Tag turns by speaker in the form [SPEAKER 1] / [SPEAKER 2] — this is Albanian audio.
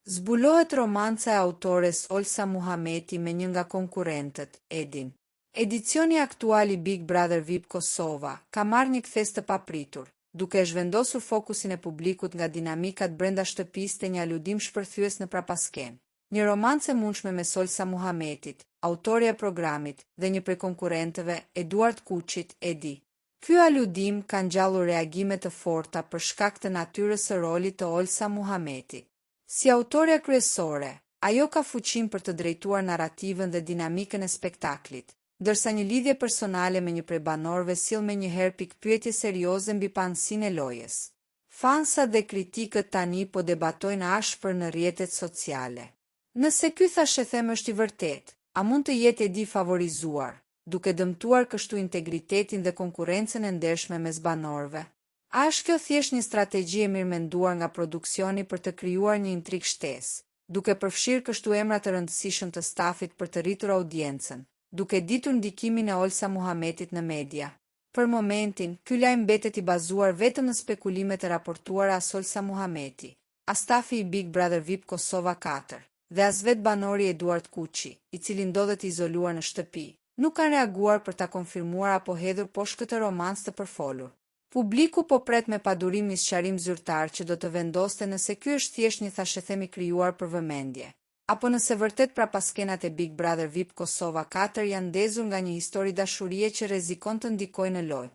[SPEAKER 1] Zbulohet romanca e autores Olsa Muhameti me një nga konkurrentët, Edin. Edicioni aktual i Big Brother VIP Kosova ka marrë një kthes të papritur, duke e zhvendosur fokusin e publikut nga dinamikat brenda shtëpisë te një aludim shpërthyes në prapasken. Një romancë e mundshme me Olsa Muhametit, autorja e programit, dhe një prej konkurrentëve, Eduard Kuçit, Edi. Ky aludim ka ngjallur reagime të forta për shkak të natyrës së rolit të Olsa Muhametit. Si autorja kryesore, ajo ka fuqinë për të drejtuar narrativën dhe dinamikën e spektaklit, ndërsa një lidhje personale me një prej banorëve sjell menjëherë pikpyetje serioze mbi pamësinë e lojës. Fansat dhe kritikët tani po debatojnë ashpër në rrjetet sociale. Nëse ky thashëthem është i vërtetë, a mund të jetë Edi favorizuar, duke dëmtuar kështu integritetin dhe konkurrencën e ndershme mes banorëve? A është kjo thjesht një strategji e mirëmenduar nga produksioni për të krijuar një intrig shtesë, duke përfshirë kështu emra të rëndësishëm të stafit për të rritur audiencën, duke ditur ndikimin e Olsa Muhametit në media? Për momentin, ky lajm mbetet i bazuar vetëm në spekulimet e raportuara as Olsa Muhameti, as stafi i Big Brother VIP Kosova 4, dhe as vet banori Eduard Kuçi, i cili ndodhet izoluar në shtëpi, nuk kanë reaguar për ta konfirmuar apo hedhur poshtë këtë romancë të përfolur. Publiku po pret me padurim një sqarim zyrtar që do të vendoste nëse ky është thjesht një thashëthemi krijuar për vëmendje, apo nëse vërtet prapaskenat e Big Brother VIP Kosova 4 janë ndezur nga një histori dashurie që rrezikon të ndikojë në lojë.